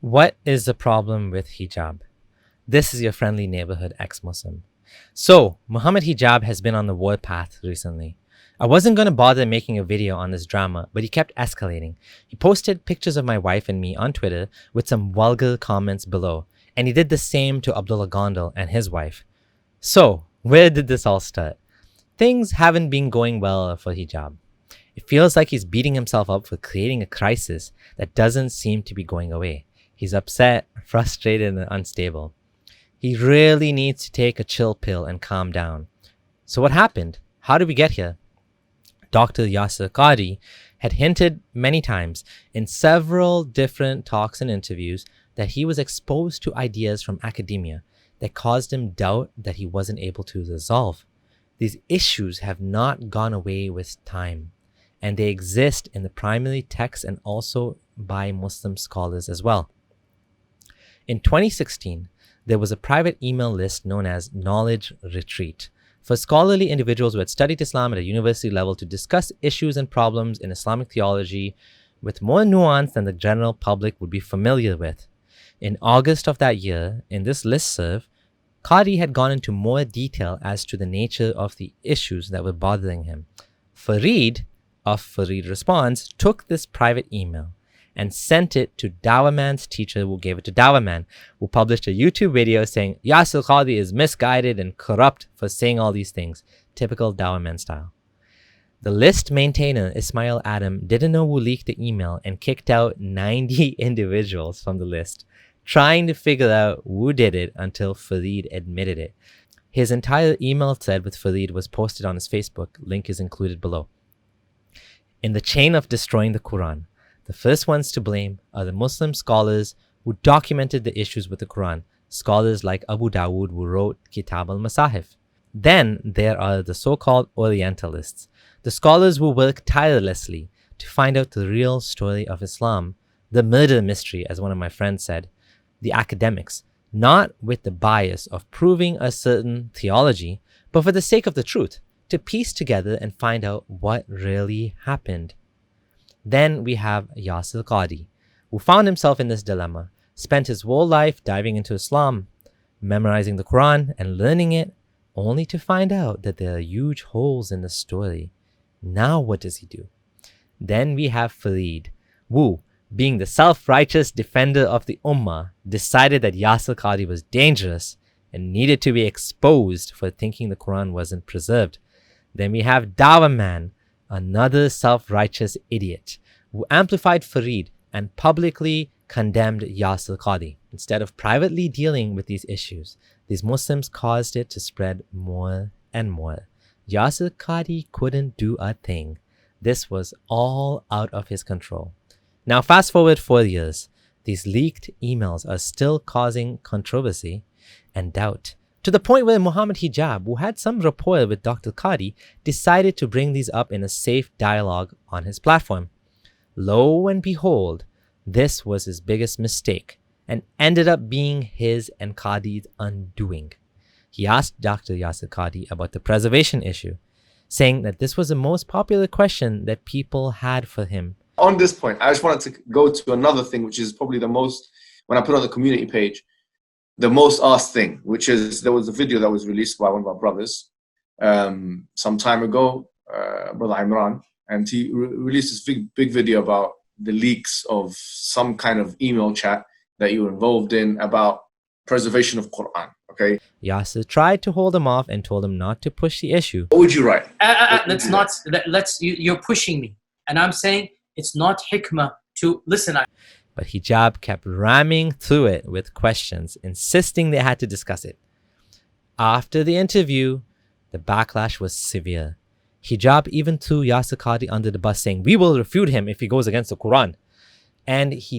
What is the problem with hijab? This is your friendly neighborhood ex-Muslim. So, Mohammad Hijab has been on the warpath recently. I wasn't going to bother making a video on this drama, but he kept escalating. He posted pictures of my wife and me on Twitter with some vulgar comments below, and he did the same to Abdullah Gondal and his wife. So, where did this all start? Things haven't been going well for Hijab. It feels like he's beating himself up for creating a crisis that doesn't seem to be going away. He's upset, frustrated, and unstable. He really needs to take a chill pill and calm down. So what happened? How did we get here? Dr. Yasir Qadhi had hinted many times in several different talks and interviews that he was exposed to ideas from academia that caused him doubt that he wasn't able to resolve. These issues have not gone away with time, and they exist in the primary texts and also by Muslim scholars as well. In 2016, there was a private email list known as Knowledge Retreat for scholarly individuals who had studied Islam at a university level to discuss issues and problems in Islamic theology with more nuance than the general public would be familiar with. In August of that year, in this listserv, Qadhi had gone into more detail as to the nature of the issues that were bothering him. Fareed of Fareed Responds took this private email and sent it to Dawaman's teacher, who gave it to Dawaman, who published a YouTube video saying Yasir Qadhi is misguided and corrupt for saying all these things, typical Dawaman style. The list maintainer, Ismail Adam, didn't know who leaked the email and kicked out 90 individuals from the list, trying to figure out who did it until Fareed admitted it. His entire email thread with Fareed was posted on his Facebook, link is included below. In the chain of destroying the Quran, the first ones to blame are the Muslim scholars who documented the issues with the Quran, scholars like Abu Dawood who wrote Kitab al-Masahif. Then there are the so-called Orientalists, the scholars who work tirelessly to find out the real story of Islam, the murder mystery, as one of my friends said, the academics, not with the bias of proving a certain theology, but for the sake of the truth, to piece together and find out what really happened. Then we have Yasir Qadhi, who found himself in this dilemma, spent his whole life diving into Islam, memorizing the Quran and learning it, only to find out that there are huge holes in the story. Now what does he do? Then we have Fareed, who, being the self-righteous defender of the Ummah, decided that Yasir Qadhi was dangerous and needed to be exposed for thinking the Quran wasn't preserved. Then we have Dawaman, another self-righteous idiot, who amplified Fareed and publicly condemned Yasir Qadhi. Instead of privately dealing with these issues, these Muslims caused it to spread more and more. Yasir Qadhi couldn't do a thing. This was all out of his control. Now fast forward 4 years, these leaked emails are still causing controversy and doubt, to the point where Mohammad Hijab, who had some rapport with Dr. Qadhi, decided to bring these up in a safe dialogue on his platform. Lo and behold, this was his biggest mistake and ended up being his and Qadhi's undoing. He asked Dr. Yasir Qadhi about the preservation issue, saying that this was the most popular question that people had for him. On this point, I just wanted to go to another thing, which is probably the most, when I put on the community page, the most asked thing, which is there was a video that was released by one of our brothers some time ago, Brother Imran, and he released this big video about the leaks of some kind of email chat that you were involved in about preservation of Quran. Okay. Yasir tried to hold him off and told him not to push the issue. What would you write? You're pushing me, and I'm saying it's not hikmah to listen. But Hijab kept ramming through it with questions, insisting they had to discuss it. After the interview, the backlash was severe. Hijab even threw Yasir Qadhi under the bus, saying, "We will refute him if he goes against the Quran." And he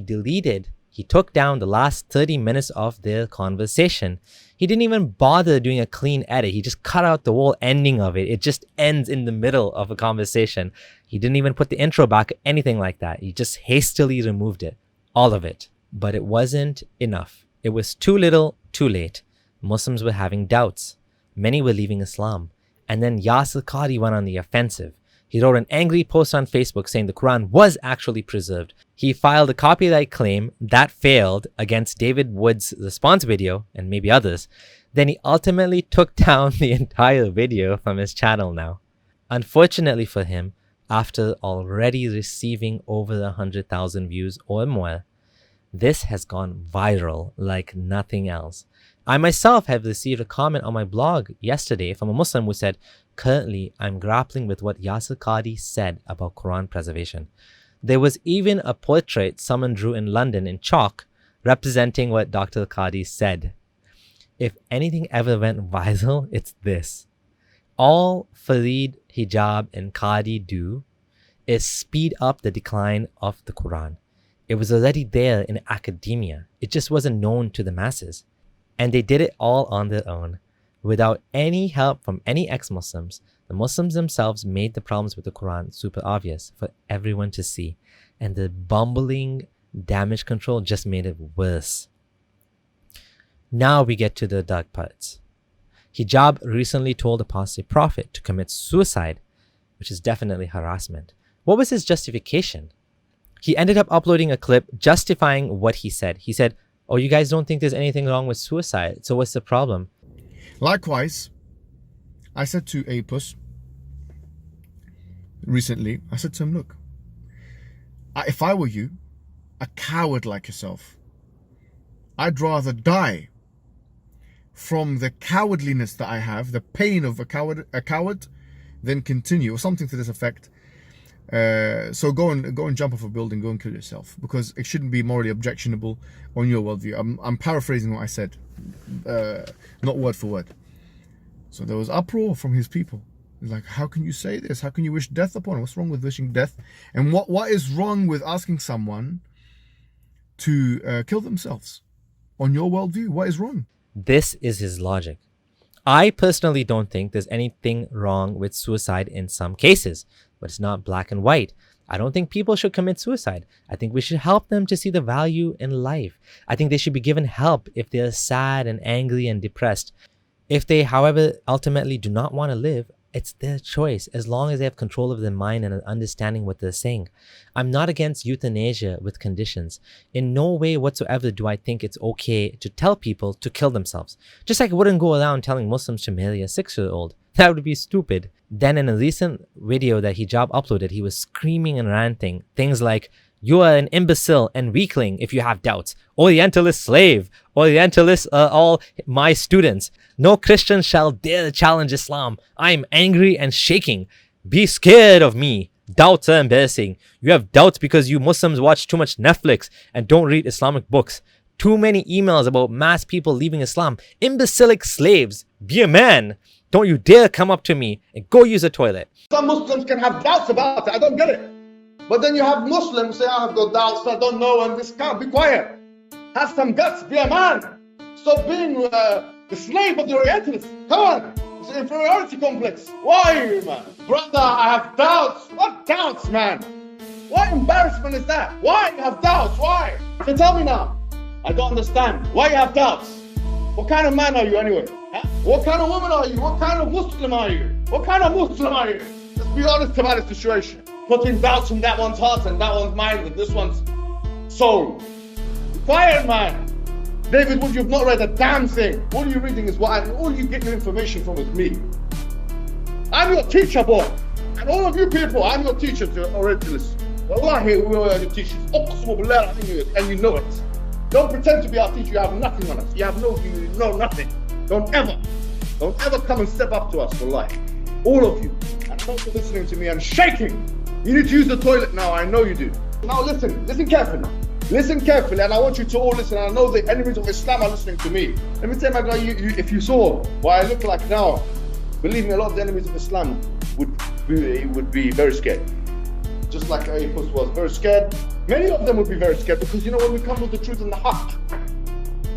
took down the last 30 minutes of their conversation. He didn't even bother doing a clean edit. He just cut out the whole ending of it. It just ends in the middle of a conversation. He didn't even put the intro back, anything like that. He just hastily removed it. All of it. But it wasn't enough. It was too little, too late. Muslims were having doubts. Many were leaving Islam. And then Yasir Qadhi went on the offensive. He wrote an angry post on Facebook saying the Quran was actually preserved. He filed a copyright claim that failed against David Wood's response video and maybe others. Then he ultimately took down the entire video from his channel now. Unfortunately for him, after already receiving over 100,000 views or more, this has gone viral like nothing else. I myself have received a comment on my blog yesterday from a Muslim who said, "Currently, I'm grappling with what Yasir Qadhi said about Quran preservation." There was even a portrait someone drew in London in chalk representing what Dr. Qadhi said. If anything ever went viral, it's this. All Farid, Hijab and Qadhi do is speed up the decline of the Quran. It was already there in academia. It just wasn't known to the masses. And they did it all on their own. Without any help from any ex-Muslims, the Muslims themselves made the problems with the Quran super obvious for everyone to see. And the bumbling damage control just made it worse. Now we get to the dark parts. Hijab recently told Apostate Prophet to commit suicide, which is definitely harassment. What was his justification? He ended up uploading a clip justifying what he said. He said, "Oh, you guys don't think there's anything wrong with suicide, so what's the problem?" Likewise, I said to a puss recently, I said to him, look, if I were you, a coward like yourself, I'd rather die from the cowardliness that I have, the pain of a coward, than continue, or something to this effect. So go and jump off a building, go and kill yourself, because it shouldn't be morally objectionable on your worldview. I'm paraphrasing what I said, not word for word. So there was uproar from his people. Like, how can you say this? How can you wish death upon him? What's wrong with wishing death? And what is wrong with asking someone to kill themselves on your worldview? What is wrong? This is his logic. I personally don't think there's anything wrong with suicide in some cases, but it's not black and white. I don't think people should commit suicide. I think we should help them to see the value in life. I think they should be given help if they're sad and angry and depressed. If they, however, ultimately do not want to live, it's their choice, as long as they have control of their mind and understanding what they're saying. I'm not against euthanasia with conditions. In no way whatsoever do I think it's okay to tell people to kill themselves. Just like I wouldn't go around telling Muslims to marry a 6-year-old. That would be stupid. Then in a recent video that Hijab uploaded, he was screaming and ranting things like, "You are an imbecile and weakling if you have doubts. Orientalist slave. Orientalists are all my students. No Christian shall dare challenge Islam. I am angry and shaking. Be scared of me. Doubts are embarrassing. You have doubts because you Muslims watch too much Netflix and don't read Islamic books. Too many emails about mass people leaving Islam. Imbecilic slaves. Be a man. Don't you dare come up to me and go use a toilet." Some Muslims can have doubts about it. I don't get it. But then you have Muslims say, "I have got doubts, I don't know," and this can't be quiet. Have some guts, be a man. Stop being the slave of the Orientalists. Come on, it's an inferiority complex. Why, man? Brother, I have doubts. What doubts, man? What embarrassment is that? Why you have doubts? Why? So tell me now. I don't understand. Why you have doubts? What kind of man are you anyway? Huh? What kind of woman are you? What kind of Muslim are you? What kind of Muslim are you? Let's be honest about the situation. Putting doubts in that one's heart and that one's mind and this one's soul. Be quiet, man. David Wood, you've not read a damn thing. All you're reading is all you get your information from is me. I'm your teacher, boy. And all of you people, I'm your teacher to Orientalists. Wallahi, we are your teachers. And you know it. Don't pretend to be our teacher. You have nothing on us. You know nothing. Don't ever come and step up to us, wallahi. All of you. And thanks for listening to me. I'm shaking. You need to use the toilet now. I know you do. Now listen carefully. Listen carefully, and I want you to all listen. I know the enemies of Islam are listening to me. Let me tell you, my guy, if you saw what I look like now, believe me, a lot of the enemies of Islam would be very scared. Just like Apus was very scared. Many of them would be very scared, because you know, when we come with the truth and the haqq,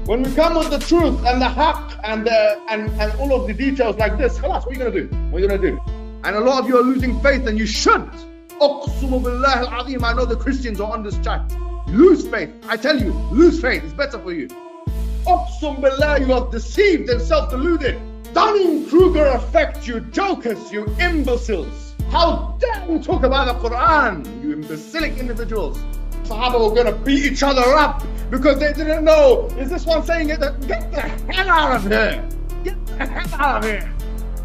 when we come with the truth and the haqq and all of the details like this, khalas, what are you gonna do? What are you gonna do? And a lot of you are losing faith, and you should. Uqsumu billahi al-azim, I know the Christians are on this chat. Lose faith. I tell you, lose faith. It's better for you. Uqsum billah, you are deceived and self-deluded. Dunning-Kruger effect, you jokers, you imbeciles. How dare you talk about the Quran, you imbecilic individuals. Sahaba were going to beat each other up because they didn't know. Is this one saying it? Get the hell out of here. Get the hell out of here.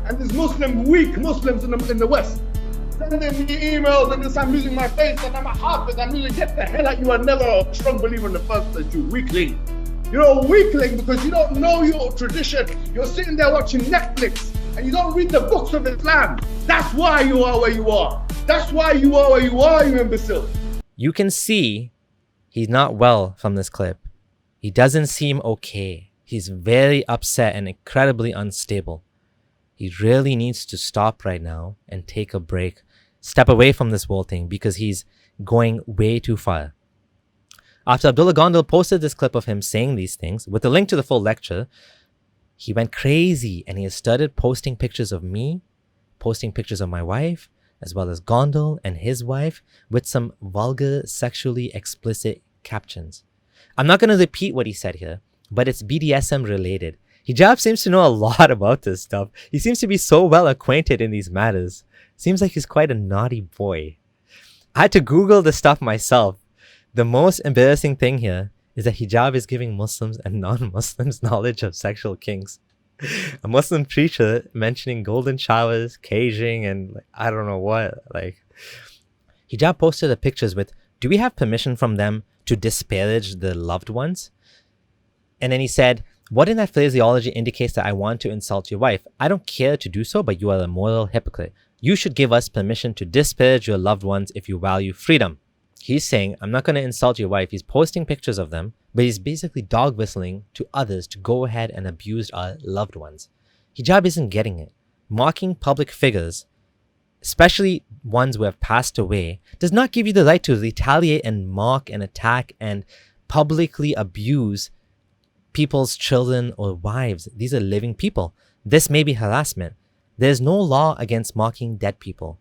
And these weak Muslims in the West, sending me emails and this, I'm losing my faith and I'm a Hafiz. I'm losing, get the hell out. You are never a strong believer in the first place, you weakling. You're a weakling because you don't know your tradition. You're sitting there watching Netflix and you don't read the books of Islam. That's why you are where you are. That's why you are where you are, you imbecile. You can see he's not well from this clip. He doesn't seem okay. He's very upset and incredibly unstable. He really needs to stop right now and take a break. Step away from this whole thing because he's going way too far. After Abdullah Gondal posted this clip of him saying these things, with a link to the full lecture, he went crazy and he has started posting pictures of me, posting pictures of my wife, as well as Gondal and his wife, with some vulgar, sexually explicit captions. I'm not going to repeat what he said here, but it's BDSM related. Hijab seems to know a lot about this stuff. He seems to be so well acquainted in these matters. Seems like he's quite a naughty boy. I had to Google this stuff myself. The most embarrassing thing here is that hijab is giving Muslims and non-Muslims knowledge of sexual kinks. A Muslim preacher mentioning golden showers, caging, and I don't know what. Hijab posted the pictures with, do we have permission from them to disparage the loved ones? And then he said, what in that phraseology indicates that I want to insult your wife? I don't care to do so, but you are a moral hypocrite. You should give us permission to disparage your loved ones if you value freedom. He's saying, I'm not going to insult your wife. He's posting pictures of them, but he's basically dog whistling to others to go ahead and abuse our loved ones. Hijab isn't getting it. Mocking public figures, especially ones who have passed away, does not give you the right to retaliate and mock and attack and publicly abuse people's children or wives. These are living people. This may be harassment. There is no law against mocking dead people.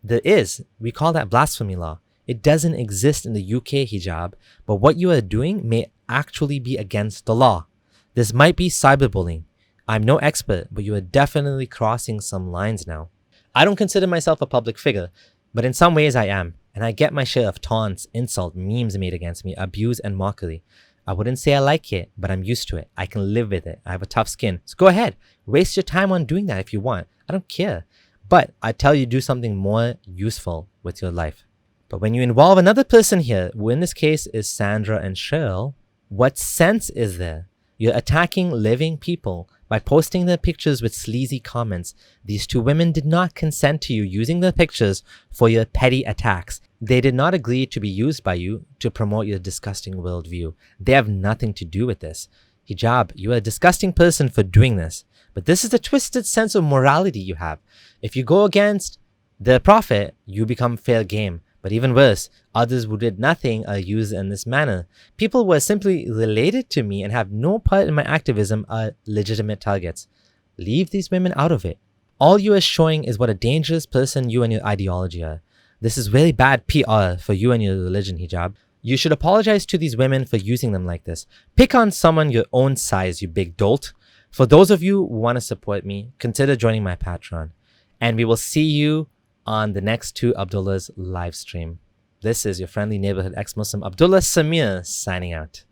There is. We call that blasphemy law. It doesn't exist in the UK, hijab, but what you are doing may actually be against the law. This might be cyberbullying. I'm no expert, but you are definitely crossing some lines now. I don't consider myself a public figure, but in some ways I am, and I get my share of taunts, insult, memes made against me, abuse and mockery. I wouldn't say I like it, but I'm used to it. I can live with it. I have a tough skin. So go ahead. Waste your time on doing that if you want. I don't care. But I tell you, do something more useful with your life. But when you involve another person here, who in this case is Sandra and Cheryl, what sense is there? You're attacking living people by posting their pictures with sleazy comments. These two women did not consent to you using their pictures for your petty attacks. They did not agree to be used by you to promote your disgusting worldview. They have nothing to do with this. Hijab, you are a disgusting person for doing this. But this is the twisted sense of morality you have. If you go against the Prophet, you become fair game. But even worse, others who did nothing are used in this manner. People who are simply related to me and have no part in my activism are legitimate targets. Leave these women out of it. All you are showing is what a dangerous person you and your ideology are. This is very bad PR for you and your religion, hijab. You should apologize to these women for using them like this. Pick on someone your own size, you big dolt. For those of you who want to support me, consider joining my Patreon. And we will see you on the next 2 Abdullah's live stream. This is your friendly neighborhood ex-Muslim Abdullah Samir signing out.